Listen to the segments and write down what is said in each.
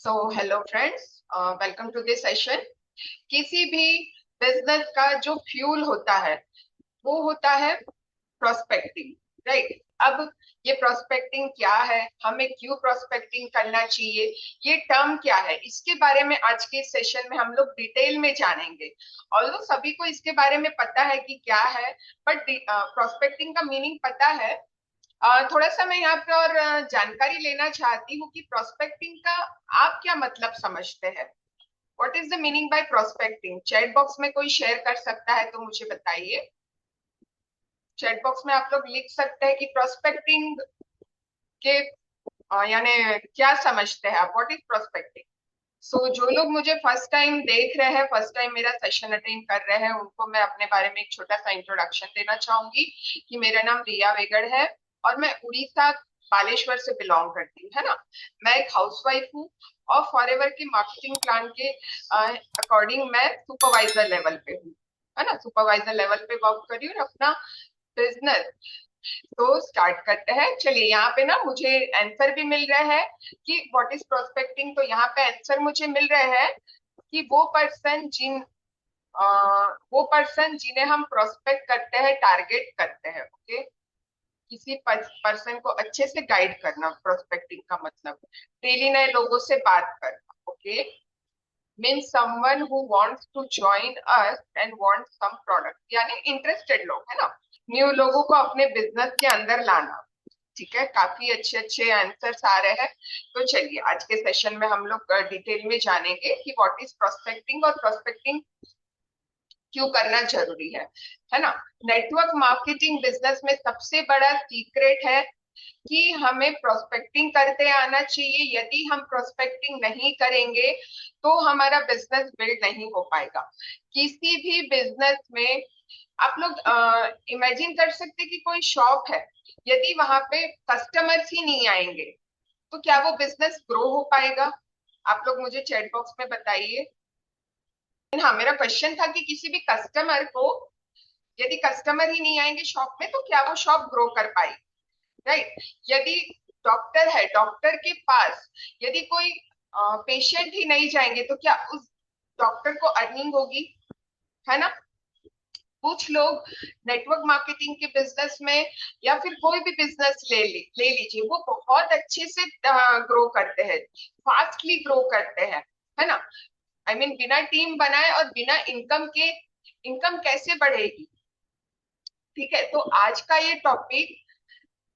Hello friends, welcome to this session. किसी भी business का जो फ्यूल होता है वो होता है प्रोस्पेक्टिंग, राइट। अब ये प्रोस्पेक्टिंग क्या है, हमें क्यों प्रोस्पेक्टिंग करना चाहिए, ये टर्म क्या है, इसके बारे में आज के सेशन में हम लोग डिटेल में जानेंगे। ऑल्दो सभी को इसके बारे में पता है कि क्या है, बट प्रोस्पेक्टिंग का मीनिंग पता है। थोड़ा सा मैं यहाँ पे और जानकारी लेना चाहती हूँ कि प्रोस्पेक्टिंग का आप क्या मतलब समझते हैं। What is the meaning bye prospecting? Chat box में कोई शेयर कर सकता है तो मुझे बताइए। चैट बॉक्स में आप लोग लिख सकते हैं कि प्रोस्पेक्टिंग के यानी क्या समझते हैं आप, व्हाट इज प्रोस्पेक्टिंग। जो लोग मुझे फर्स्ट टाइम देख रहे हैं, फर्स्ट टाइम मेरा सेशन अटेंड कर रहे हैं, उनको मैं अपने बारे में एक छोटा सा इंट्रोडक्शन देना चाहूंगी कि मेरा नाम रिया वेगड़ है और मैं उड़ीसा बालेश्वर से बिलोंग करती हूँ, है ना। मैं एक हाउसवाइफ हूँ और फॉरएवर के मार्केटिंग प्लान के अकॉर्डिंग मैं सुपरवाइजर लेवल पे हूँ, है ना। सुपरवाइजर लेवल पे वर्क कर रही हूँ और अपना बिजनेस तो स्टार्ट करते हैं। चलिए, यहाँ पे ना मुझे आंसर भी मिल रहा है कि व्हाट इज प्रोस्पेक्टिंग। तो यहाँ पे आंसर मुझे मिल रहे हैं कि अ, वो पर्सन जिन्हें हम प्रोस्पेक्ट करते हैं, टारगेट करते हैं। ओके, किसी पर्सन को अच्छे से गाइड करना, प्रोस्पेक्टिंग का मतलब डेली नए लोगों से बात करना। Okay, means someone who wants to join us and want some product, यानी इंटरेस्टेड लोग, है ना। न्यू लोगों को अपने बिजनेस के अंदर लाना। ठीक है, काफी अच्छे अच्छे आंसर्स आ रहे हैं। तो चलिए, आज के सेशन में हम लोग डिटेल में जानेंगे कि व्हाट इज प्रोस्पेक्टिंग और प्रोस्पेक्टिंग क्यों करना जरूरी है ना। नेटवर्क मार्केटिंग बिजनेस में सबसे बड़ा सीक्रेट है कि हमें प्रोस्पेक्टिंग करते आना चाहिए। यदि हम प्रोस्पेक्टिंग नहीं करेंगे तो हमारा बिजनेस बिल्ड नहीं हो पाएगा। किसी भी बिजनेस में आप लोग इमेजिन कर सकते कि कोई शॉप है, यदि वहां पे कस्टमर्स ही नहीं आएंगे तो क्या वो बिजनेस ग्रो हो पाएगा? आप लोग मुझे चैट बॉक्स में बताइए। हाँ, मेरा क्वेश्चन था कि किसी भी कस्टमर को, यदि कस्टमर ही नहीं आएंगे शॉप में तो क्या वो शॉप ग्रो कर पाएगी, राइट। यदि डॉक्टर है, डॉक्टर के पास यदि कोई पेशेंट ही नहीं जाएंगे तो क्या उस डॉक्टर को अर्निंग होगी, है ना। कुछ लोग नेटवर्क मार्केटिंग के बिजनेस में या फिर कोई भी बिजनेस ले लीजिए, वो बहुत अच्छे से ग्रो करते हैं, फास्टली ग्रो करते हैं, है ना। आई मीन बिना टीम बनाए और बिना इनकम के इनकम कैसे बढ़ेगी। ठीक है, तो आज का ये टॉपिक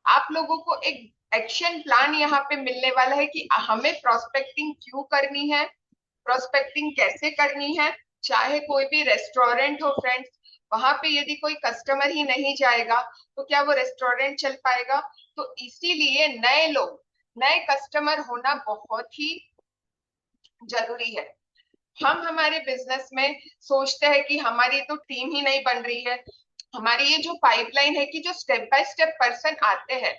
आप लोगों को एक एक्शन प्लान यहाँ पे मिलने वाला है कि हमें प्रोस्पेक्टिंग क्यों करनी है, प्रोस्पेक्टिंग कैसे करनी है। चाहे कोई भी रेस्टोरेंट हो फ्रेंड्स, वहां पे यदि कोई कस्टमर ही नहीं जाएगा तो क्या वो रेस्टोरेंट चल पाएगा। तो इसीलिए नए लोग, नए कस्टमर होना बहुत ही जरूरी है। हम हमारे बिजनेस में सोचते हैं कि हमारी तो टीम ही नहीं बन रही है, हमारी ये जो पाइपलाइन है कि जो स्टेप बाय स्टेप पर्सन आते हैं,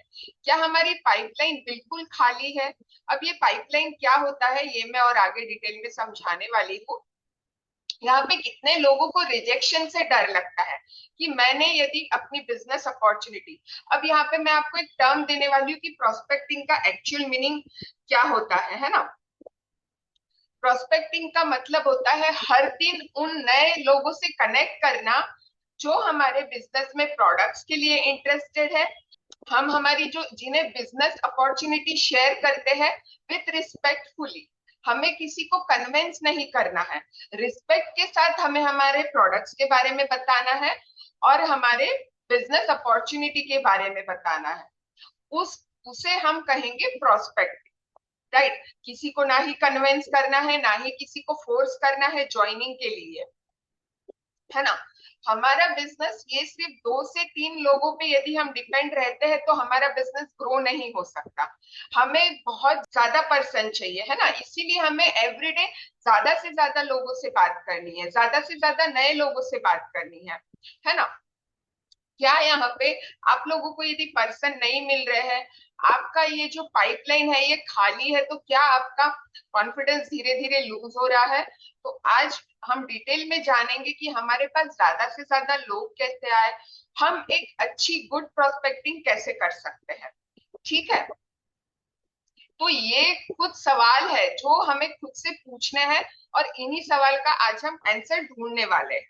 क्या हमारी पाइपलाइन बिल्कुल खाली है। अब ये पाइपलाइन क्या होता है ये मैं और आगे डिटेल में समझाने वाली हूँ। यहाँ पे कितने लोगों को रिजेक्शन से डर लगता है कि मैंने यदि अपनी बिजनेस अपॉर्चुनिटी, अब यहाँ पे मैं आपको एक टर्म देने वाली हूँ कि प्रोस्पेक्टिंग का एक्चुअल मीनिंग क्या होता है ना। प्रोस्पेक्टिंग का मतलब होता है हर दिन उन नए लोगों से कनेक्ट करना जो हमारे बिजनेस में प्रोडक्ट्स के लिए इंटरेस्टेड है। हम हमारी जो जिन्हें बिजनेस अपॉर्चुनिटी शेयर करते हैं विथ रिस्पेक्टफुली, हमें किसी को कन्विंस नहीं करना है, रिस्पेक्ट के साथ हमें हमारे प्रोडक्ट्स के बारे में बताना है और हमारे बिजनेस अपॉर्चुनिटी के बारे में बताना है। उस उसे हम कहेंगे प्रोस्पेक्ट, राइट। किसी को ना ही कन्विंस करना है, ना ही किसी को फोर्स करना है ज्वाइनिंग के लिए, है ना। हमारा बिजनेस ये सिर्फ 2 से 3 लोगों पे यदि हम डिपेंड रहते हैं तो हमारा बिजनेस ग्रो नहीं हो सकता। हमें बहुत ज्यादा पर्सन चाहिए, है ना। इसीलिए हमें एवरीडे ज्यादा से ज्यादा लोगों से बात करनी है, ज्यादा से ज्यादा नए लोगों से बात करनी है ना। क्या यहाँ पे आप लोगों को यदि पर्सन नहीं मिल रहे हैं, आपका ये जो पाइपलाइन है ये खाली है, तो क्या आपका कॉन्फिडेंस धीरे धीरे लूज हो रहा है। तो आज हम डिटेल में जानेंगे कि हमारे पास ज्यादा से ज्यादा लोग कैसे आए, हम एक अच्छी गुड प्रोस्पेक्टिंग कैसे कर सकते हैं। ठीक है, तो ये कुछ सवाल है जो हमें खुद से पूछने हैं और इन्हीं सवाल का आज हम आंसर ढूंढने वाले हैं।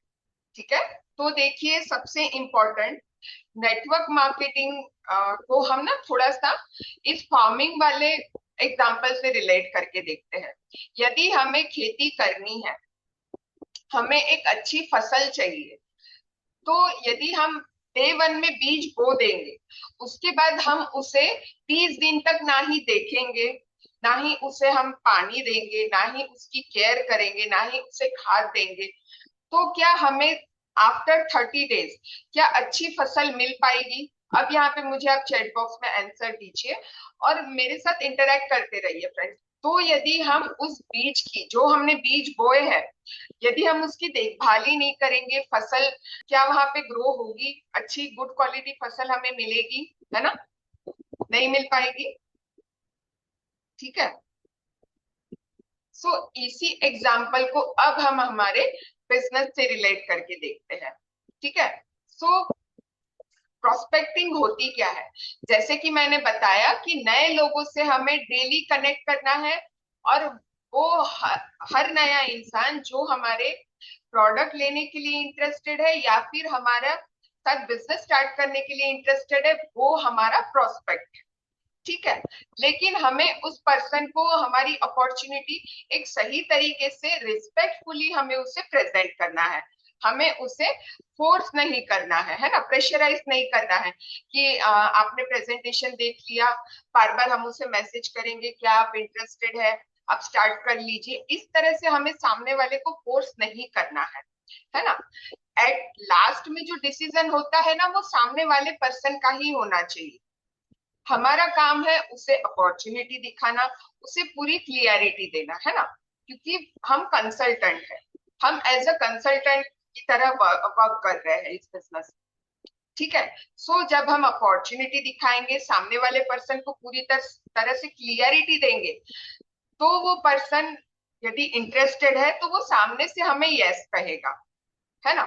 ठीक है, तो देखिए सबसे इम्पोर्टेंट नेटवर्क मार्केटिंग को हम ना थोड़ा सा इस फार्मिंग वाले एग्जाम्पल से रिलेट करके देखते हैं। यदि हमें खेती करनी है, हमें एक अच्छी फसल चाहिए, तो यदि हम डे वन में बीज बो देंगे, उसके बाद हम उसे 30 दिन तक ना ही देखेंगे, ना ही उसे हम पानी देंगे, ना ही उसकी केयर करेंगे, ना ही उसे खाद देंगे, तो क्या हमें आफ्टर 30 डेज क्या अच्छी फसल मिल पाएगी? अब यहाँ पे मुझे आप चैट बॉक्स में आंसर दीजिए और मेरे साथ इंटरेक्ट करते रहिए फ्रेंड्स। तो यदि हम उस बीज की, जो हमने बीज बोए हैं, यदि हम उसकी देखभाल ही नहीं करेंगे, फसल क्या वहां पे ग्रो होगी? अच्छी गुड क्वालिटी फसल हमें मिलेगी? है ना, नहीं मिल पाएगी। ठीक है, सो इसी एग्जाम्पल को अब हम हमारे बिजनेस से रिलेट करके देखते हैं। ठीक है, सो प्रोस्पेक्टिंग होती क्या है? जैसे कि मैंने बताया कि नए लोगों से हमें डेली कनेक्ट करना है, और वो हर नया इंसान जो हमारे प्रोडक्ट लेने के लिए इंटरेस्टेड है या फिर हमारा साथ बिजनेस स्टार्ट करने के लिए इंटरेस्टेड है, वो हमारा प्रोस्पेक्ट है। ठीक है, लेकिन हमें उस पर्सन को हमारी अपॉर्चुनिटी एक सही तरीके से रिस्पेक्टफुली हमें उसे प्रेजेंट करना है। हमें उसे फोर्स नहीं करना है ना, प्रेशराइज नहीं करना है कि आपने प्रेजेंटेशन देख लिया, बार बार हम उसे मैसेज करेंगे क्या आप इंटरेस्टेड है, आप स्टार्ट कर लीजिए। इस तरह से हमें सामने वाले को फोर्स नहीं करना है ना। एट लास्ट में जो डिसीजन होता है ना, वो सामने वाले पर्सन का ही होना चाहिए। हमारा काम है उसे अपॉर्चुनिटी दिखाना, उसे पूरी क्लियरिटी देना, है ना, क्योंकि हम कंसल्टेंट है, हम एज अ कंसल्टेंट की तरह वर्क कर रहे हैं इस बिजनेस। ठीक है, सो जब हम अपॉर्चुनिटी दिखाएंगे, सामने वाले पर्सन को पूरी तरह से क्लियरिटी देंगे, तो वो पर्सन यदि इंटरेस्टेड है तो वो सामने से हमें यस कहेगा, है ना।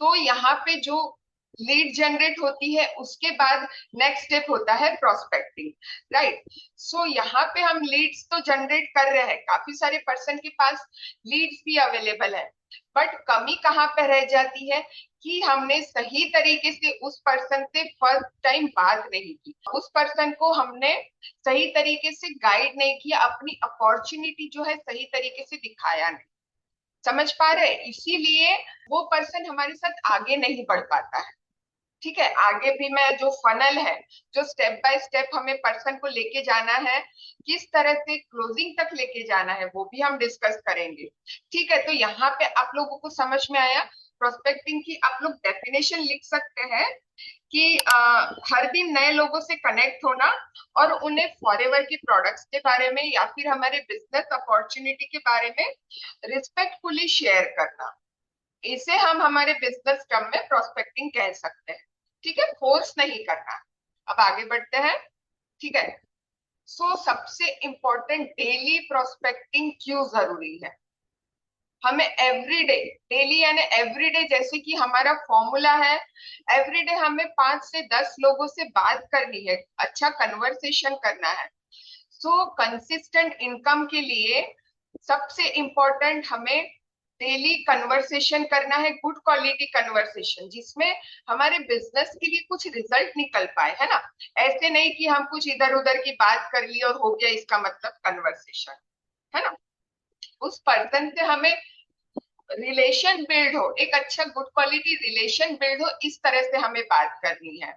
तो यहाँ पे जो लीड जनरेट होती है, उसके बाद नेक्स्ट स्टेप होता है प्रोस्पेक्टिंग, राइट। सो यहाँ पे हम लीड्स तो जनरेट कर रहे हैं, काफी सारे पर्सन के पास लीड्स भी अवेलेबल है, बट कमी कहाँ पे रह जाती है कि हमने सही तरीके से उस पर्सन से फर्स्ट टाइम बात नहीं की, उस पर्सन को हमने सही तरीके से गाइड नहीं किया, अपनी अपॉर्चुनिटी जो है सही तरीके से दिखाया नहीं। समझ पा रहे? इसीलिए वो पर्सन हमारे साथ आगे नहीं बढ़ पाता है। ठीक है, आगे भी मैं जो फनल है, जो स्टेप बाय स्टेप हमें पर्सन को लेके जाना है, किस तरह से क्लोजिंग तक लेके जाना है, वो भी हम डिस्कस करेंगे। ठीक है, तो यहाँ पे आप लोगों को समझ में आया? प्रोस्पेक्टिंग की आप लोग डेफिनेशन लिख सकते हैं कि हर दिन नए लोगों से कनेक्ट होना और उन्हें फॉरएवर के प्रोडक्ट्स के बारे में या फिर हमारे बिजनेस अपॉर्चुनिटी के बारे में रिस्पेक्टफुली शेयर करना, इसे हम हमारे बिजनेस टर्म में प्रोस्पेक्टिंग कह सकते हैं। ठीक है, फोर्स नहीं करना। अब आगे बढ़ते हैं। ठीक है, सो सबसे इंपॉर्टेंट, डेली प्रोस्पेक्टिंग क्यों जरूरी है? हमें एवरीडे, डेली यानी एवरीडे, जैसे कि हमारा फॉर्मूला है, एवरीडे हमें 5 से 10 लोगों से बात करनी है, अच्छा कन्वर्सेशन करना है। सो कंसिस्टेंट इनकम के लिए सबसे इंपॉर्टेंट हमें डेली कन्वर्सेशन करना है, गुड क्वालिटी कन्वर्सेशन, जिसमें हमारे बिजनेस के लिए कुछ रिजल्ट निकल पाए, है ना। ऐसे नहीं कि हम कुछ इधर उधर की बात कर ली और हो गया इसका मतलब कन्वर्सेशन, है ना। उस पर्सन से हमें रिलेशन बिल्ड हो, एक अच्छा गुड क्वालिटी रिलेशन बिल्ड हो, इस तरह से हमें बात करनी है,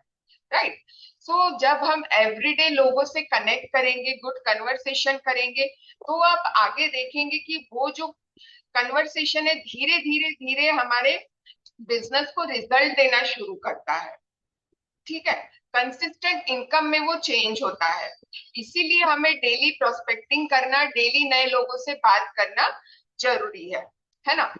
राइट। सो जब हम एवरीडे लोगों से कनेक्ट करेंगे, गुड कन्वर्सेशन करेंगे, तो आप आगे देखेंगे कि वो जो कन्वर्सेशन है धीरे धीरे धीरे हमारे बिजनेस को रिजल्ट देना शुरू करता है। ठीक है, कंसिस्टेंट इनकम में वो चेंज होता है। इसीलिए हमें डेली प्रोस्पेक्टिंग करना, डेली नए लोगों से बात करना जरूरी है ना।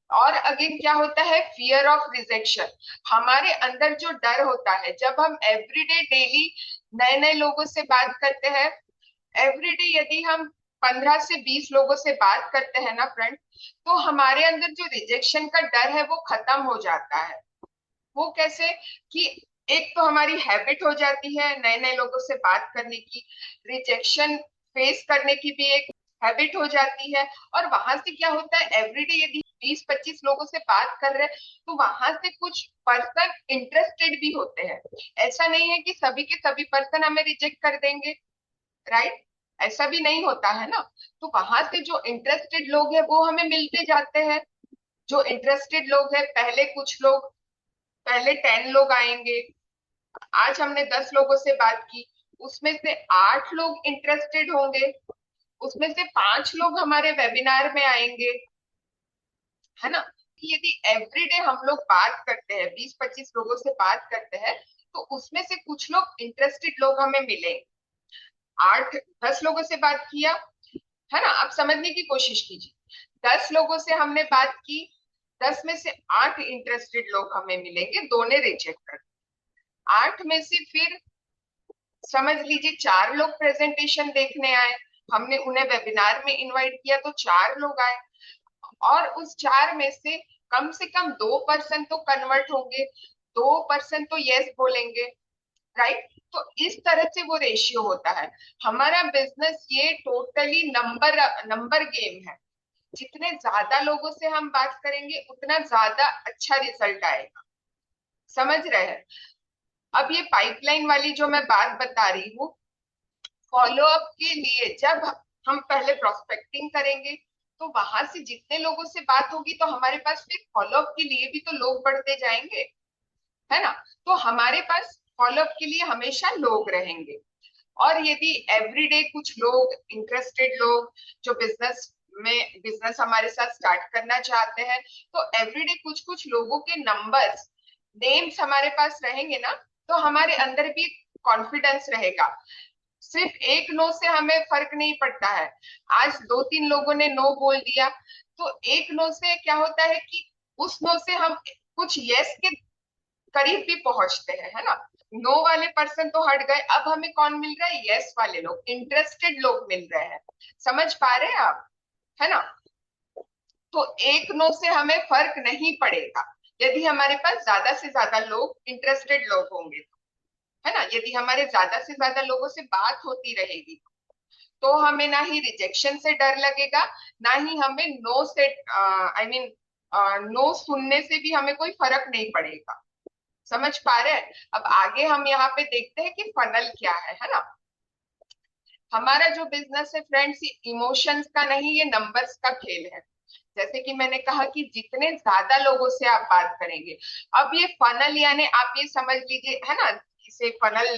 और अगेन क्या होता है? Fear of rejection. हमारे अंदर जो डर होता है, जब हम एवरीडे डेली नए नए लोगों से बात करते हैं, एवरीडे यदि हम 15 से 20 लोगों से बात करते हैं ना फ्रेंड, तो हमारे अंदर जो रिजेक्शन का डर है वो खत्म हो जाता है। वो कैसे? कि एक तो हमारी हैबिट हो जाती है नए नए लोगों से बात करने की, रिजेक्शन फेस करने की भी एक हैबिट हो जाती है। और वहां से क्या होता है, एवरीडे यदि 20-25 लोगों से बात कर रहे हैं तो वहां से कुछ पर्सन इंटरेस्टेड भी होते हैं। ऐसा नहीं है कि सभी के सभी पर्सन हमें रिजेक्ट कर देंगे, राइट? ऐसा भी नहीं होता है ना। तो वहां से जो इंटरेस्टेड लोग हैं वो हमें मिलते जाते हैं। जो इंटरेस्टेड लोग हैं, पहले कुछ लोग, पहले 10 लोग आएंगे। आज हमने 10 लोगों से बात की, उसमें से 8 लोग इंटरेस्टेड होंगे, उसमें से 5 लोग हमारे वेबिनार में आएंगे, है ना। यदि एवरीडे हम लोग बात करते हैं, 20-25 लोगों से बात करते हैं, तो उसमें से कुछ लोग इंटरेस्टेड लोग हमें मिले। 8-10 लोगों से बात किया, है ना। आप समझने की कोशिश कीजिए, 10 लोगों से हमने बात की, 10 में से 8 इंटरेस्टेड लोग हमें मिलेंगे, 2 ने रिजेक्ट कर। 8 में से फिर समझ लीजिए 4 लोग प्रेजेंटेशन देखने आए, हमने उन्हें वेबिनार में इनवाइट किया तो 4 लोग आए। और उस 4 में से कम 2% तो कन्वर्ट होंगे, 2% तो यस बोलेंगे, राइट। तो इस तरह से वो रेशियो होता है। हमारा बिजनेस ये टोटली नंबर नंबर गेम है। जितने ज्यादा लोगों से हम बात करेंगे उतना ज्यादा अच्छा रिजल्ट आएगा। समझ रहे हैं? अब ये पाइपलाइन वाली जो मैं बात बता रही हूँ, फॉलोअप के लिए जब हम पहले प्रोस्पेक्टिंग करेंगे तो वहां से जितने लोगों से बात होगी तो हमारे पास फिर फॉलोअप के लिए भी तो लोग बढ़ते जाएंगे, है ना। तो हमारे पास फॉलोअप के लिए हमेशा लोग रहेंगे। और यदि एवरीडे कुछ लोग इंटरेस्टेड लोग जो बिजनेस हमारे साथ स्टार्ट करना चाहते हैं, तो एवरीडे कुछ कुछ लोगों के नंबर्स, नेम्स हमारे पास रहेंगे ना, तो हमारे अंदर भी कॉन्फिडेंस रहेगा। सिर्फ एक नो से हमें फर्क नहीं पड़ता है। आज 2-3 लोगों ने नो बोल दिया, तो एक नो से क्या होता है कि उस नो से हम कुछ यस के करीब भी पहुंचते हैं, है ना। नो वाले पर्सन तो हट गए, अब हमें कौन मिल रहा है, यस वाले लोग, इंटरेस्टेड लोग मिल रहे हैं। समझ पा रहे हैं आप, है ना। तो एक नो से हमें फर्क नहीं पड़ेगा यदि हमारे पास ज्यादा से ज्यादा लोग इंटरेस्टेड लोग होंगे, है ना। यदि हमारे ज्यादा से ज्यादा लोगों से बात होती रहेगी तो हमें ना ही रिजेक्शन से डर लगेगा, ना ही हमें नो से नो सुनने से भी हमें कोई फर्क नहीं पड़ेगा। समझ पा रहे हैं? अब आगे हम यहाँ पे देखते हैं कि फनल क्या है ना। हमारा जो बिजनेस है फ्रेंड्स, ये इमोशंस का नहीं, ये नंबर्स का खेल है। जैसे कि मैंने कहा कि जितने ज्यादा लोगों से आप बात करेंगे, अब ये फनल यानी आप ये समझ लीजिए, है ना, इसे फनल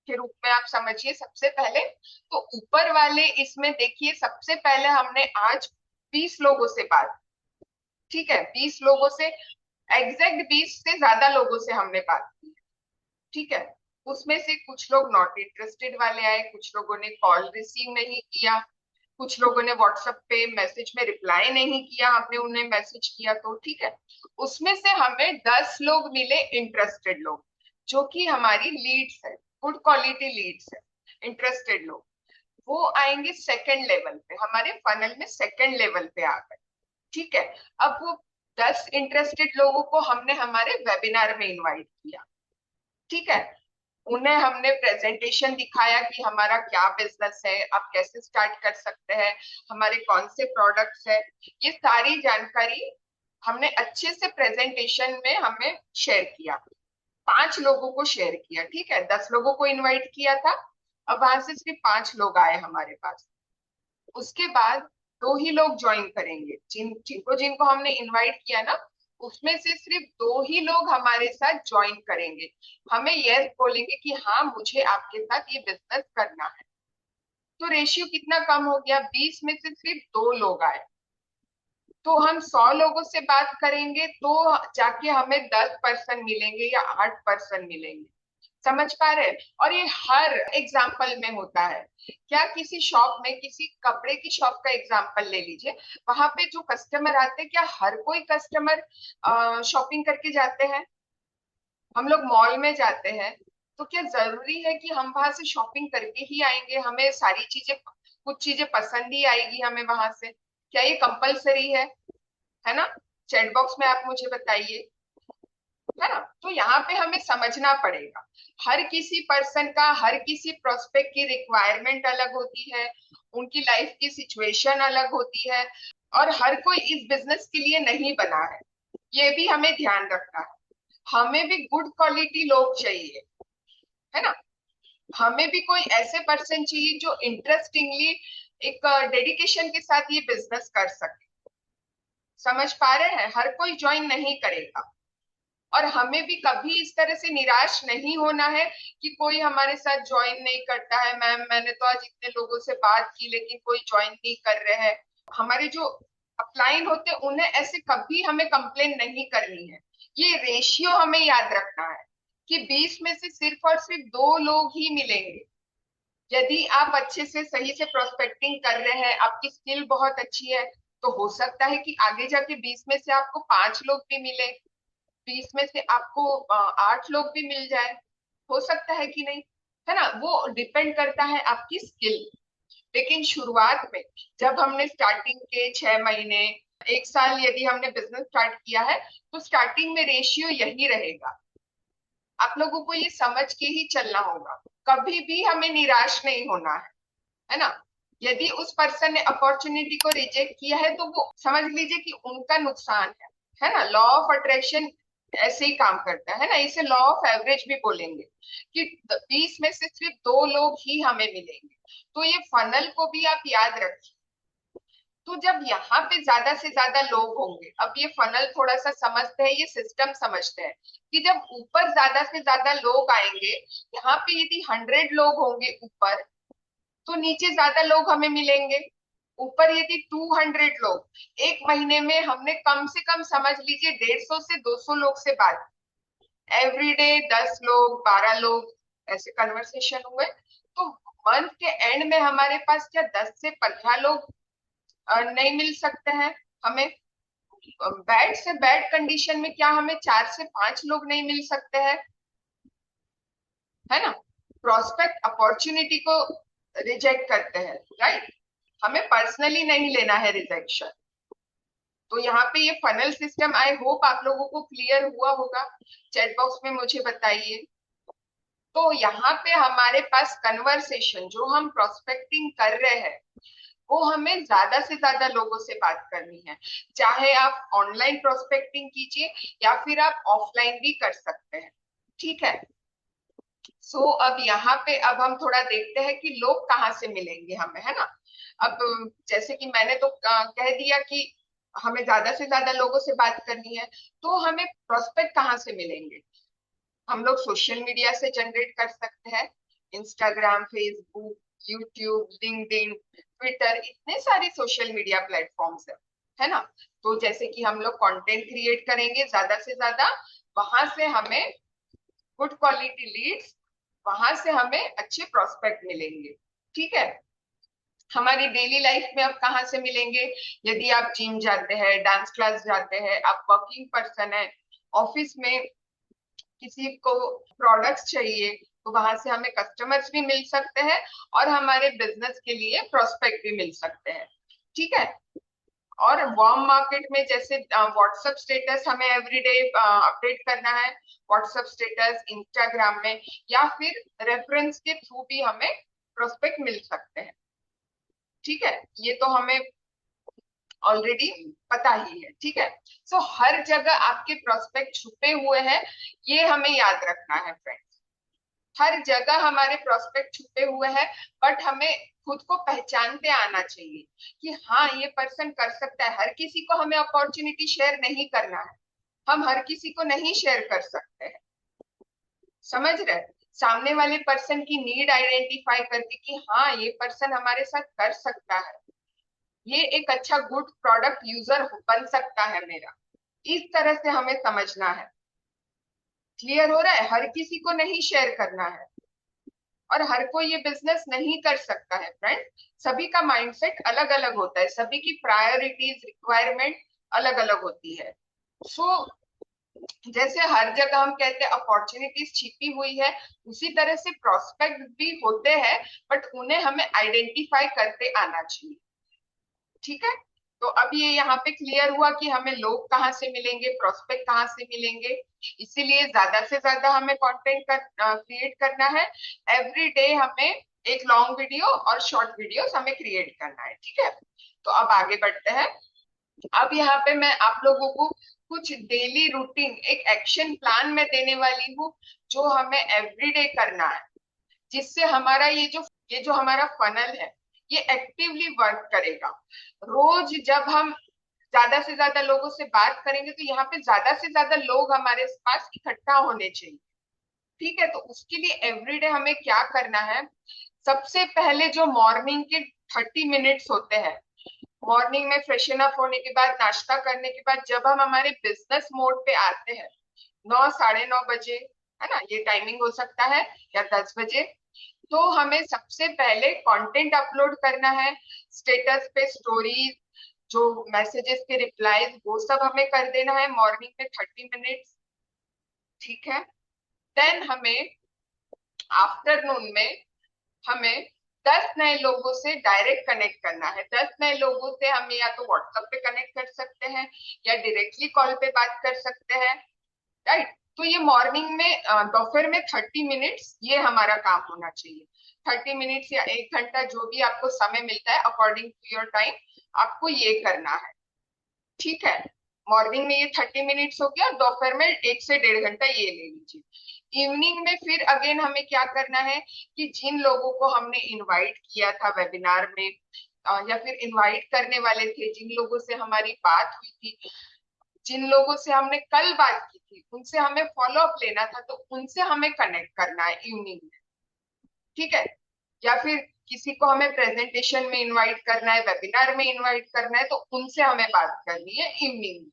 के रूप में आप समझिए। सबसे पहले तो ऊपर वाले इसमें देखिए, सबसे पहले हमने आज 20 लोगों से बात, ठीक है, 20 लोगों से, एग्जैक्ट 20 से ज्यादा लोगों से हमने बात की, ठीक है। उसमें से कुछ लोग नॉट इंटरेस्टेड वाले आए, कुछ लोगों ने कॉल रिसीव नहीं किया, कुछ लोगों ने व्हाट्सएप पे मैसेज में रिप्लाई नहीं किया, हमने उन्हें मैसेज किया तो, ठीक है। उसमें से हमें 10 लोग मिले इंटरेस्टेड लोग, जो कि हमारी लीड्स है, गुड क्वालिटी लीड्स है, इंटरेस्टेड लोग। वो आएंगे सेकंड लेवल पे, हमारे फनल में सेकंड लेवल पे आ गए, ठीक है। अब वो 10 इंटरेस्टेड लोगों को हमने हमारे वेबिनार में इनवाइट किया, ठीक है। उन्हें हमने प्रेजेंटेशन दिखाया कि हमारा क्या बिजनेस है, आप कैसे स्टार्ट कर सकते हैं, हमारे कौन से प्रोडक्ट्स है, ये सारी जानकारी हमने अच्छे से प्रेजेंटेशन में हमें शेयर किया। 5 लोगों को शेयर किया, ठीक है, 10 लोगों को इनवाइट किया था, अब वहां से सिर्फ 5 लोग आए हमारे पास। उसके बाद 2 ही लोग ज्वाइन करेंगे, जिनको जिनको हमने इनवाइट किया ना, उसमें से सिर्फ 2 ही लोग हमारे साथ ज्वाइन करेंगे, हमें यस बोलेंगे कि हाँ मुझे आपके साथ ये बिजनेस करना है। तो रेशियो कितना कम हो गया, 20 में से सिर्फ 2 लोग आए। तो हम 100 लोगों से बात करेंगे तो जाके हमें 10% मिलेंगे या 8% मिलेंगे। समझ पा रहे हैं? और ये हर एग्जाम्पल में होता है। क्या किसी शॉप में, किसी कपड़े की शॉप का एग्जाम्पल ले लीजिए, वहां पे जो कस्टमर आते हैं, क्या हर कोई कस्टमर शॉपिंग करके जाते हैं? हम लोग मॉल में जाते हैं तो क्या जरूरी है कि हम वहां से शॉपिंग करके ही आएंगे, हमें सारी चीजें, कुछ चीजें पसंद ही आएगी हमें वहां से? क्या ये कंपलसरी है ना? चैट बॉक्स में आप मुझे बताइए। है ना। तो यहाँ पे हमें समझना पड़ेगा, हर किसी पर्सन का, हर किसी प्रोस्पेक्ट की रिक्वायरमेंट अलग होती है, उनकी लाइफ की सिचुएशन अलग होती है, और हर कोई इस बिजनेस के लिए नहीं बना है, ये भी हमें ध्यान रखना है। हमें भी गुड क्वालिटी लोग चाहिए, है ना। हमें भी कोई ऐसे पर्सन चाहिए जो इंटरेस्टिंगली एक डेडिकेशन के साथ ये बिजनेस कर सके। समझ पा रहे हैं, हर कोई ज्वाइन नहीं करेगा। और हमें भी कभी इस तरह से निराश नहीं होना है कि कोई हमारे साथ ज्वाइन नहीं करता है। मैम, मैंने तो आज इतने लोगों से बात की लेकिन कोई ज्वाइन नहीं कर रहे हैं। हमारे जो अपलाइन होते हैं उन्हें ऐसे कभी हमें कंप्लेन नहीं करनी है। ये रेशियो हमें याद रखना है कि 20 में से सिर्फ और सिर्फ 2 लोग ही मिलेंगे। यदि आप अच्छे से सही से प्रोस्पेक्टिंग कर रहे हैं, आपकी स्किल बहुत अच्छी है, तो हो सकता है कि आगे जाके 20 में से आपको 5 लोग भी मिले, 20 में से आपको 8 लोग भी मिल जाए। हो सकता है कि नहीं, है ना। वो डिपेंड करता है आपकी स्किल। लेकिन शुरुआत में जब हमने स्टार्टिंग के 6 महीने, 1 साल यदि हमने बिजनेस स्टार्ट किया है, तो स्टार्टिंग में रेशियो यही रहेगा। आप लोगों को ये समझ के ही चलना होगा, कभी भी हमें निराश नहीं होना है ना। यदि उस पर्सन ने अपॉर्चुनिटी को रिजेक्ट किया है तो वो समझ लीजिए कि उनका नुकसान है ना। लॉ ऑफ अट्रैक्शन ऐसे ही काम करता है ना, इसे लॉ ऑफ एवरेज भी बोलेंगे कि 20 में से सिर्फ 2 लोग ही हमें मिलेंगे। तो ये फनल को भी आप याद रखिए। तो जब यहाँ पे ज्यादा से ज्यादा लोग होंगे, अब ये फनल थोड़ा सा समझते हैं, ये सिस्टम समझते हैं कि जब ऊपर ज्यादा से ज्यादा लोग आएंगे, यहाँ पे यदि 100 लोग होंगे ऊपर, तो नीचे ज्यादा लोग हमें मिलेंगे। ऊपर यदि 200 लोग, 1 महीने में हमने कम से कम समझ लीजिए 150 से 200 लोग से बात, एवरीडे 10 लोग, 12 लोग ऐसे कन्वर्सेशन हुए, तो मंथ के एंड में हमारे पास क्या 10 से 15 लोग नहीं मिल सकते हैं हमें। बैड से बैड कंडीशन में क्या हमें 4 से 5 लोग नहीं मिल सकते हैं, है ना। प्रोस्पेक्ट अपॉर्चुनिटी को रिजेक्ट करते हैं, राइट। हमें पर्सनली नहीं लेना है रिजेक्शन। तो यहाँ पे ये फनल सिस्टम, आई होप आप लोगों को क्लियर हुआ होगा। चैट बॉक्स में मुझे बताइए। तो यहाँ पे हमारे पास कन्वर्सेशन जो हम प्रोस्पेक्टिंग कर रहे हैं, वो हमें ज्यादा से ज्यादा लोगों से बात करनी है। चाहे आप ऑनलाइन प्रोस्पेक्टिंग कीजिए या फिर आप ऑफलाइन भी कर सकते हैं, ठीक है। अब यहाँ पे अब हम थोड़ा देखते हैं कि लोग कहाँ से मिलेंगे हमें, है ना। अब जैसे कि मैंने तो कह दिया कि हमें ज्यादा से ज्यादा लोगों से बात करनी है, तो हमें प्रोस्पेक्ट कहाँ से मिलेंगे। हम लोग सोशल मीडिया से जनरेट कर सकते हैं। Instagram, Facebook, YouTube, LinkedIn, Twitter, इतने सारे सोशल मीडिया प्लेटफॉर्म्स है ना। तो जैसे कि हम लोग कंटेंट क्रिएट करेंगे ज्यादा से ज्यादा, वहां से हमें गुड क्वालिटी लीड्स, वहां से हमें अच्छे प्रोस्पेक्ट मिलेंगे, ठीक है। हमारी डेली लाइफ में अब कहाँ से मिलेंगे, यदि आप जिम जाते हैं, डांस क्लास जाते हैं, आप वर्किंग पर्सन है, ऑफिस में किसी को प्रोडक्ट्स चाहिए, तो वहां से हमें कस्टमर्स भी मिल सकते हैं और हमारे बिजनेस के लिए प्रोस्पेक्ट भी मिल सकते हैं, ठीक है। और वार्म मार्केट में जैसे व्हाट्सएप स्टेटस हमें एवरीडे अपडेट करना है, व्हाट्सएप स्टेटस इंस्टाग्राम में, या फिर रेफरेंस के थ्रू भी हमें प्रोस्पेक्ट मिल सकते हैं, ठीक है। ये तो हमें ऑलरेडी पता ही है, ठीक है। हर जगह आपके प्रोस्पेक्ट छुपे हुए हैं, ये हमें याद रखना है फ्रेंड्स। हर जगह हमारे प्रोस्पेक्ट छुपे हुए हैं, बट हमें खुद को पहचानते आना चाहिए कि हाँ, ये पर्सन कर सकता है। हर किसी को हमें अपॉर्चुनिटी शेयर नहीं करना है, हम हर किसी को नहीं शेयर कर सकते हैं, समझ रहे। सामने वाले पर्सन की नीड आइडेंटिफाई करके कि हाँ, ये पर्सन हमारे साथ कर सकता है, ये एक अच्छा गुड प्रोडक्ट यूजर बन सकता है मेरा, इस तरह से हमें समझना है। क्लियर हो रहा है, हर किसी को नहीं शेयर करना है, और हर कोई ये बिजनेस नहीं कर सकता है फ्रेंड। सभी का माइंडसेट अलग अलग होता है, सभी की प्रायोरिटीज, रिक्वायरमेंट अलग अलग होती है। सो जैसे हर जगह हम कहते हैं अपॉर्चुनिटीज छिपी हुई है, उसी तरह से प्रोस्पेक्ट भी होते हैं, बट उन्हें हमें आइडेंटिफाई करते आना चाहिए, ठीक है। तो अब ये यहाँ पे क्लियर हुआ कि हमें लोग कहाँ से मिलेंगे, प्रोस्पेक्ट कहाँ से मिलेंगे। इसीलिए ज्यादा से ज्यादा हमें कंटेंट क्रिएट करना है। एवरी डे हमें एक लॉन्ग वीडियो और शॉर्ट वीडियोस हमें क्रिएट करना है, ठीक है। तो अब आगे बढ़ते हैं। अब यहाँ पे मैं आप लोगों को कुछ डेली रूटीन, एक एक्शन प्लान में देने वाली हूँ जो हमें एवरीडे करना है, जिससे हमारा ये जो हमारा फनल है ये एक्टिवली वर्क करेगा। रोज जब हम ज्यादा से ज्यादा लोगों से बात करेंगे तो यहाँ पे ज्यादा से ज्यादा लोग हमारे पास इकट्ठा होने चाहिए, ठीक है। तो उसके लिए एवरीडे हमें क्या करना है, सबसे पहले जो मॉर्निंग के 30 मिनट्स होते हैं, मॉर्निंग में फ्रेशन अप होने के बाद, नाश्ता करने के बाद, जब हम हमारे बिजनेस मोड पे आते हैं, 9 साढ़े 9 बजे, है ना, ये टाइमिंग हो सकता है, या 10 बजे, तो हमें सबसे पहले कंटेंट अपलोड करना है। स्टेटस पे स्टोरीज, जो मैसेजेस के रिप्लाईज, वो सब हमें कर देना है मॉर्निंग में 30 मिनट्स, ठीक है। देन हमें आफ्टरनून में हमें 10 नए लोगों से डायरेक्ट कनेक्ट करना है। 10 नए लोगों से हम या तो व्हाट्सएप पे कनेक्ट कर सकते हैं या डायरेक्टली कॉल पे बात कर सकते हैं, राइट। तो ये मॉर्निंग में, दोपहर में 30 मिनट्स ये हमारा काम होना चाहिए। 30 मिनट्स या 1 घंटा, जो भी आपको समय मिलता है अकॉर्डिंग टू योर टाइम, आपको ये करना है, ठीक है। मॉर्निंग में ये 30 मिनट्स हो गया, दोपहर में 1 से 1.5 घंटा ये ले लीजिए। इवनिंग में फिर अगेन हमें क्या करना है कि जिन लोगों को हमने इनवाइट किया था वेबिनार में, या फिर इनवाइट करने वाले थे, जिन लोगों से हमारी बात हुई थी, जिन लोगों से हमने कल बात की थी, उनसे हमें फॉलो अप लेना था, तो उनसे हमें कनेक्ट करना है इवनिंग में, ठीक है। या फिर किसी को हमें प्रेजेंटेशन में इनवाइट करना है, वेबिनार में इनवाइट करना है, तो उनसे हमें बात करनी है इवनिंग में।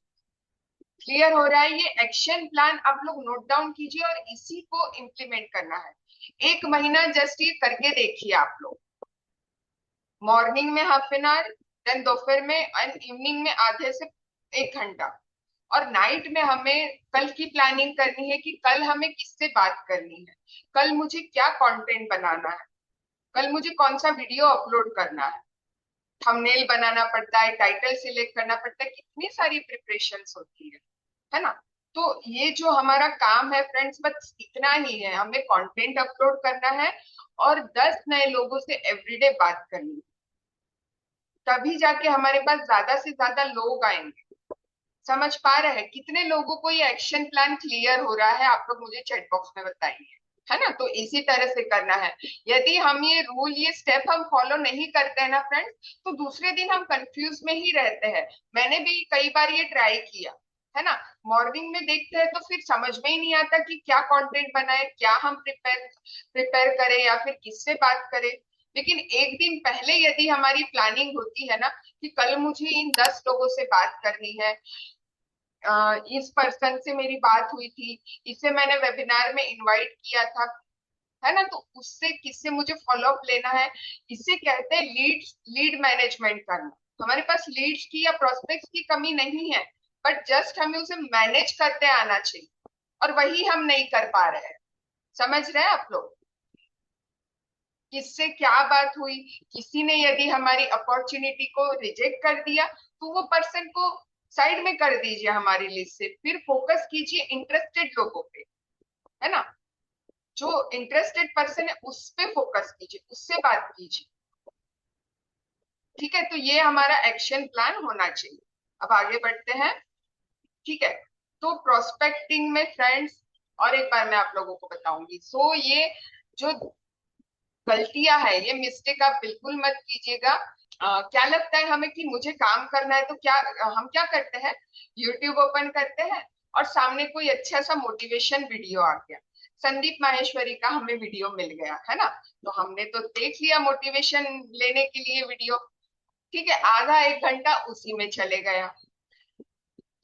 क्लियर हो रहा है? ये एक्शन प्लान आप लोग नोट डाउन कीजिए और इसी को इम्प्लीमेंट करना है। 1 महीना जस्ट ये करके देखिए आप लोग। मॉर्निंग में हाफ एन आवर, देन दोपहर में एंड इवनिंग में आधे से 1 घंटा। और नाइट में हमें कल की प्लानिंग करनी है कि कल हमें किससे बात करनी है, कल मुझे क्या कंटेंट बनाना है, कल मुझे कौन सा वीडियो अपलोड करना है, थंबनेल बनाना पड़ता है, टाइटल सिलेक्ट करना पड़ता है, कितनी सारी प्रिपरेशंस होती है ना। तो ये जो हमारा काम है फ्रेंड्स, बस इतना ही है, हमें कंटेंट अपलोड करना है और 10 नए लोगों से एवरीडे बात करनी है, तभी जाके हमारे पास ज्यादा से ज्यादा लोग आएंगे। समझ पा रहे हैं? कितने लोगों को ये एक्शन प्लान क्लियर हो रहा है, आप लोग मुझे चैट बॉक्स में बताइए, है ना। तो इसी तरह से करना है। यदि हम ये रूल, ये स्टेप हम फॉलो नहीं करते हैं ना फ्रेंड्स, तो दूसरे दिन हम कंफ्यूज में ही रहते हैं। मैंने भी कई बार ये ट्राई किया, है ना। मॉर्निंग में देखते हैं तो फिर समझ में ही नहीं आता कि क्या कंटेंट बनाए, क्या हम प्रिपेयर करें या फिर किससे बात करें। लेकिन एक दिन पहले यदि हमारी प्लानिंग होती है ना कि कल मुझे इन 10 लोगों से बात करनी है, इस पर्सन से मेरी बात हुई थी, इसे मैंने वेबिनार में इनवाइट किया था, है ना, तो उससे किससे मुझे फॉलो अप लेना है, इसे कहते हैं लीड मैनेजमेंट करना। हमारे पास लीड्स की या प्रोस्पेक्ट्स की कमी नहीं है, बट जस्ट हमें उसे मैनेज करते आना चाहिए, और वही हम नहीं कर पा रहे हैं। समझ रहे हैं आप लोग? किससे क्या बात हुई, किसी ने यदि हमारी अपॉर्चुनिटी को रिजेक्ट कर दिया, तो वो पर्सन को साइड में कर दीजिए हमारी लिस्ट से, फिर फोकस कीजिए इंटरेस्टेड लोगों पे, है ना। जो इंटरेस्टेड पर्सन है उस पे फोकस कीजिए, उससे बात कीजिए, ठीक है। तो ये हमारा एक्शन प्लान होना चाहिए। अब आगे बढ़ते हैं, ठीक है। तो प्रोस्पेक्टिंग में फ्रेंड्स, और एक बार मैं आप लोगों को बताऊंगी, सो ये जो गलतियां है, ये मिस्टेक आप बिल्कुल मत कीजिएगा। क्या लगता है हमें कि मुझे काम करना है, तो क्या हम क्या करते हैं, यूट्यूब ओपन करते हैं और सामने कोई अच्छा सा मोटिवेशन वीडियो आ गया, संदीप माहेश्वरी का हमें वीडियो मिल गया, है ना, तो हमने तो देख लिया मोटिवेशन लेने के लिए वीडियो, ठीक है, आधा 1 घंटा उसी में चले गया।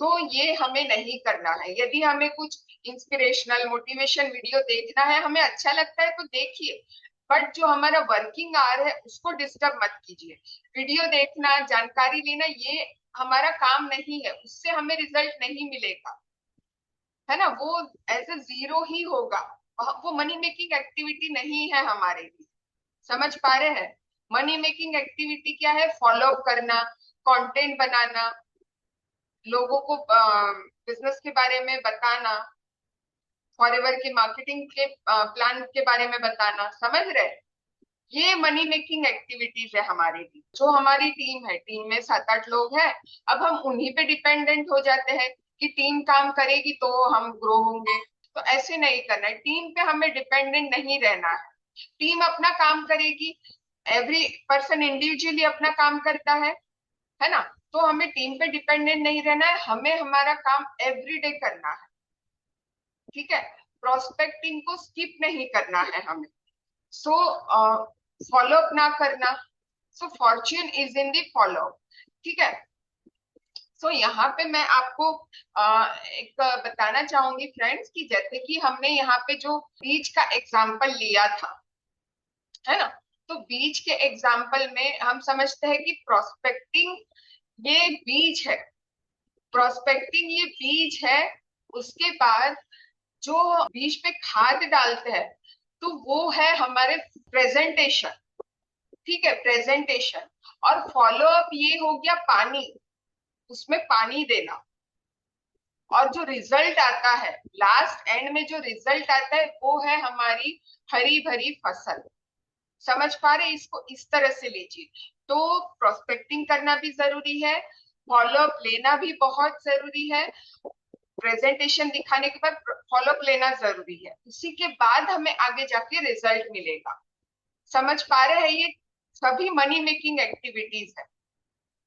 तो ये हमें नहीं करना है। यदि हमें कुछ इंस्पिरेशनल मोटिवेशन वीडियो देखना है, हमें अच्छा लगता है तो देखिए, बट जो हमारा वर्किंग आवर है उसको डिस्टर्ब मत कीजिए। वीडियो देखना, जानकारी लेना, ये हमारा काम नहीं है, उससे हमें रिजल्ट नहीं मिलेगा, है ना, वो एज ए जीरो ही होगा, वो मनी मेकिंग एक्टिविटी नहीं है हमारे लिए। समझ पा रहे हैं? मनी मेकिंग एक्टिविटी क्या है, फॉलो अप करना, कंटेंट बनाना, लोगों को बिजनेस के बारे में बताना, फॉरएवर की मार्केटिंग के प्लान के बारे में बताना, समझ रहे? ये मनी मेकिंग एक्टिविटीज है हमारी भी। जो हमारी टीम है, टीम में 7-8 लोग हैं, अब हम उन्हीं पे डिपेंडेंट हो जाते हैं कि टीम काम करेगी तो हम ग्रो होंगे। तो ऐसे नहीं करना है, टीम पे हमें डिपेंडेंट नहीं रहना है। टीम अपना काम करेगी, एवरी पर्सन इंडिविजुअली अपना काम करता है ना? तो हमें टीम पे डिपेंडेंट नहीं रहना है, हमें हमारा काम एवरीडे करना है। ठीक है, प्रोस्पेक्टिंग को स्किप नहीं करना है हमें। सो फॉलो अप ना करना। So fortune is in the follow. ठीक है। सो यहाँ पे मैं आपको एक बताना चाहूंगी फ्रेंड्स कि जैसे कि हमने यहाँ पे जो बीज का एग्जाम्पल लिया था, है ना? तो बीज के एग्जाम्पल में हम समझते हैं कि प्रोस्पेक्टिंग ये बीज है। प्रोस्पेक्टिंग ये बीज है। उसके बाद जो बीज पे खाद डालते हैं तो वो है हमारे प्रेजेंटेशन। ठीक है, प्रेजेंटेशन। और फॉलो अप ये हो गया पानी, उसमें पानी देना। और जो रिजल्ट आता है, लास्ट एंड में जो रिजल्ट आता है वो है हमारी हरी भरी फसल। समझ पा रहे? इसको इस तरह से लीजिए। तो प्रोस्पेक्टिंग करना भी जरूरी है, फॉलो अप लेना भी बहुत जरूरी है, प्रेजेंटेशन दिखाने के बाद फॉलो अप लेना जरूरी है। उसी के बाद हमें आगे जाके रिजल्ट मिलेगा। समझ पा रहे हैं? ये सभी मनी मेकिंग एक्टिविटीज है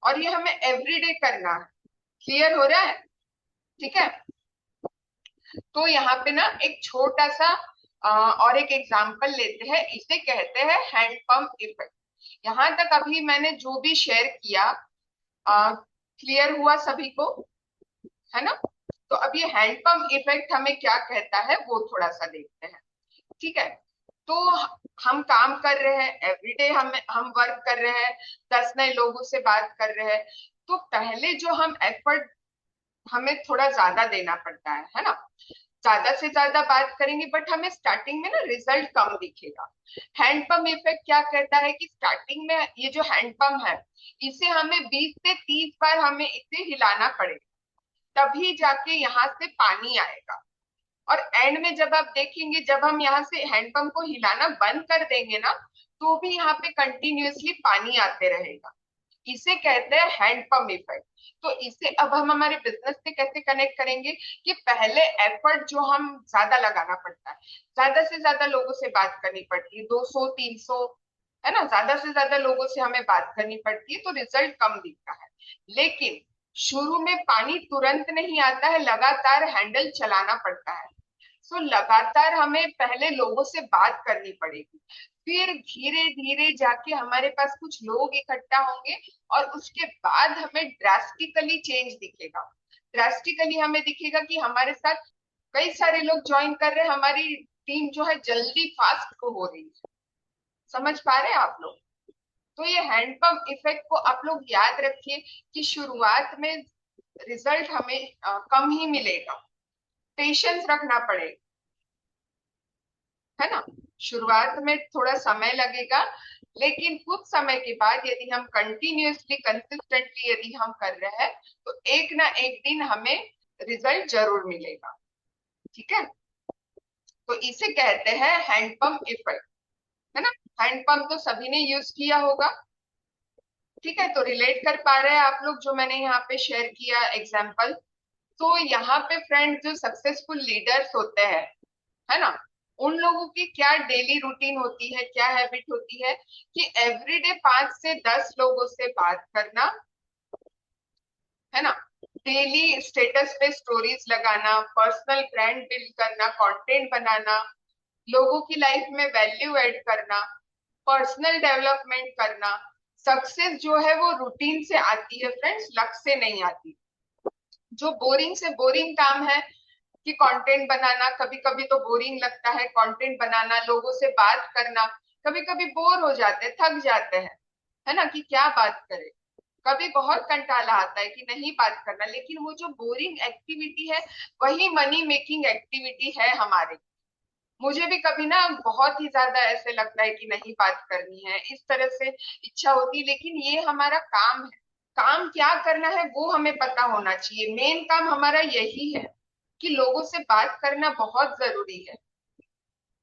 और ये हमें एवरीडे करना है। क्लियर हो रहा है? ठीक है। तो यहाँ पे ना एक छोटा सा और एक एग्जांपल लेते हैं, इसे कहते हैं हैंडपंप इफेक्ट। यहाँ तक अभी मैंने जो भी शेयर किया क्लियर हुआ सभी को, है ना? तो अब ये हैंडपंप इफेक्ट हमें क्या कहता है वो थोड़ा सा देखते हैं। ठीक है। तो हम काम कर रहे हैं एवरीडे, हम वर्क कर रहे हैं, 10 नए लोगों से बात कर रहे हैं। तो पहले जो हम एफर्ट हमें थोड़ा ज्यादा देना पड़ता है ना? ज्यादा से ज्यादा बात करेंगे बट हमें स्टार्टिंग में ना रिजल्ट कम दिखेगा। हैंडपंप इफेक्ट क्या कहता है कि स्टार्टिंग में ये जो हैंडपंप है, इसे हमें 20 से 30 बार हमें इसे हिलाना पड़ेगा, तभी जाके यहाँ से पानी आएगा। और एंड में जब आप देखेंगे, जब हम यहाँ से हैंडपंप को हिलाना बंद कर देंगे ना, तो भी यहाँ पे कंटिन्यूअसली पानी आते रहेगा। इसे कहते हैं हैंडपंप इफेक्ट। तो इसे अब हम हमारे बिजनेस से कैसे कनेक्ट करेंगे कि पहले एफर्ट जो हम ज्यादा लगाना पड़ता है, ज्यादा से ज्यादा लोगों से बात करनी पड़ती है, 200-300, है ना? ज्यादा से ज्यादा लोगों से हमें बात करनी पड़ती है तो रिजल्ट कम दिखता है। लेकिन शुरू में पानी तुरंत नहीं आता है, लगातार हैंडल चलाना पड़ता है। सो लगातार हमें पहले लोगों से बात करनी पड़ेगी, फिर धीरे धीरे जाके हमारे पास कुछ लोग इकट्ठा होंगे और उसके बाद हमें ड्रास्टिकली चेंज दिखेगा। ड्रास्टिकली हमें दिखेगा कि हमारे साथ कई सारे लोग ज्वाइन कर रहे हैं, हमारी टीम जो है जल्दी फास्ट हो रही है। समझ पा रहे हैं आप लोग? तो ये हैंडपंप इफेक्ट को आप लोग याद रखिए कि शुरुआत में रिजल्ट हमें कम ही मिलेगा, पेशेंस रखना पड़ेगा, है ना? शुरुआत में थोड़ा समय लगेगा, लेकिन कुछ समय के बाद यदि हम कंटिन्यूअसली कंसिस्टेंटली यदि हम कर रहे हैं तो एक ना एक दिन हमें रिजल्ट जरूर मिलेगा। ठीक है। तो इसे कहते हैं हैंडपंप इफेक्ट, है ना? हैंडपंप तो सभी ने यूज किया होगा। ठीक है, तो रिलेट कर पा रहे हैं आप लोग जो मैंने यहाँ पे शेयर किया एग्जाम्पल? तो यहाँ पे फ्रेंड जो सक्सेसफुल लीडर्स होते हैं, है ना, उन लोगों की क्या डेली रूटीन होती है, क्या हैबिट होती है कि एवरीडे 5 से 10 लोगों से बात करना, है ना? डेली स्टेटस पे स्टोरीज लगाना, पर्सनल ब्रांड बिल्ड करना, कंटेंट बनाना, लोगों की लाइफ में वैल्यू ऐड करना, पर्सनल डेवलपमेंट करना। सक्सेस जो है वो रूटीन से आती है फ्रेंड्स, लक से नहीं आती। जो बोरिंग से बोरिंग काम है कि कंटेंट बनाना, कभी कभी तो बोरिंग लगता है कंटेंट बनाना, लोगों से बात करना, कभी कभी बोर हो जाते हैं, थक जाते हैं, है ना, कि क्या बात करें। कभी बहुत कंटाला आता है कि नहीं बात करना, लेकिन वो जो बोरिंग एक्टिविटी है वही मनी मेकिंग एक्टिविटी है हमारे। मुझे भी कभी ना बहुत ही ज्यादा ऐसे लगता है कि नहीं बात करनी है, इस तरह से इच्छा होती है, लेकिन ये हमारा काम है। काम क्या करना है वो हमें पता होना चाहिए। मेन काम हमारा यही है कि लोगों से बात करना बहुत जरूरी है।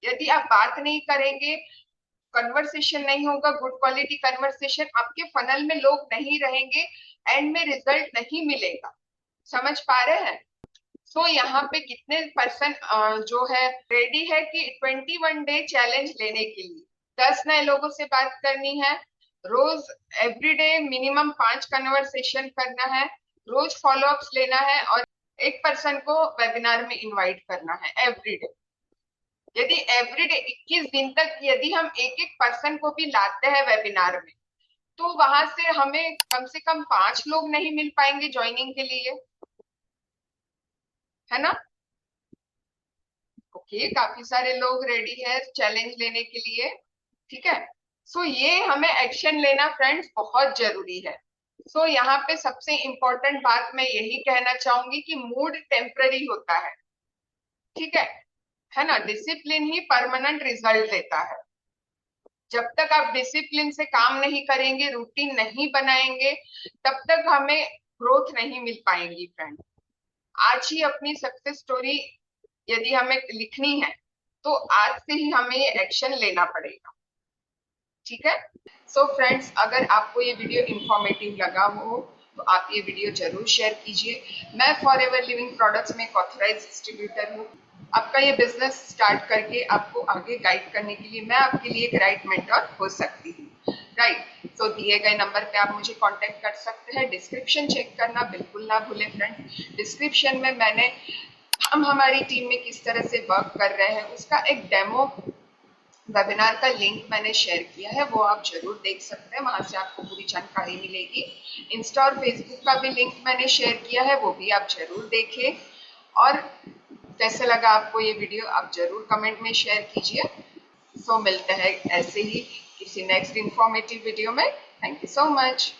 यदि आप बात नहीं करेंगे, कन्वर्सेशन नहीं होगा, गुड क्वालिटी कन्वर्सेशन, आपके फनल में लोग नहीं रहेंगे, एंड में रिजल्ट नहीं मिलेगा। समझ पा रहे हैं? सो यहाँ पे कितने पर्सन जो है रेडी है कि 21 डे चैलेंज लेने के लिए? 10 नए लोगों से बात करनी है रोज, एवरीडे मिनिमम 5 कन्वर्सेशन करना है, रोज फॉलोअप्स लेना है, और एक पर्सन को वेबिनार में इनवाइट करना है एवरीडे। यदि एवरीडे 21 दिन तक यदि हम एक एक पर्सन को भी लाते हैं वेबिनार में, तो वहां से हमें कम से कम 5 लोग नहीं मिल पाएंगे ज्वाइनिंग के लिए, है ना? ओके, काफी सारे लोग रेडी है चैलेंज लेने के लिए, ठीक है। सो ये हमें एक्शन लेना फ्रेंड्स बहुत जरूरी है। सो यहाँ पे सबसे इंपॉर्टेंट बात मैं यही कहना चाहूंगी कि मूड टेम्पररी होता है, है ना? डिसिप्लिन ही परमानेंट रिजल्ट देता है। जब तक आप डिसिप्लिन से काम नहीं करेंगे, रूटीन नहीं बनाएंगे, तब तक हमें ग्रोथ नहीं मिल पाएंगी फ्रेंड। आज ही अपनी सक्सेस स्टोरी यदि हमें लिखनी है, तो आज से ही हमें ये एक्शन लेना पड़ेगा, ठीक है। सो फ्रेंड्स, अगर आपको ये वीडियो इंफॉर्मेटिव लगा हो तो आप ये वीडियो जरूर शेयर कीजिए। मैं फॉरएवर लिविंग प्रोडक्ट्स में एक ऑथराइज्ड डिस्ट्रीब्यूटर हूँ। आपका ये बिजनेस स्टार्ट करके आपको आगे गाइड करने के लिए मैं आपके लिए एक राइट मेंटर हो सकती हूँ, राइट। तो दिए गए नंबर पे आप मुझे कांटेक्ट कर सकते हैं। डिस्क्रिप्शन चेक करना बिल्कुल ना भूलें फ्रेंड। डिस्क्रिप्शन में मैंने हम हमारी टीम में किस तरह से वर्क कर रहे हैं उसका एक डेमो वेबिनार का लिंक मैंने शेयर किया है, वो आप जरूर देख सकते हैं, वहां से आपको पूरी जानकारी मिलेगी। इंस्टा और फेसबुक का भी लिंक मैंने शेयर किया है, वो भी आप जरूर देखें। और कैसे लगा आपको ये वीडियो आप जरूर कमेंट में शेयर कीजिए। सो मिलते हैं ऐसे ही किसी नेक्स्ट इंफॉर्मेटिव वीडियो में। Thank you so much.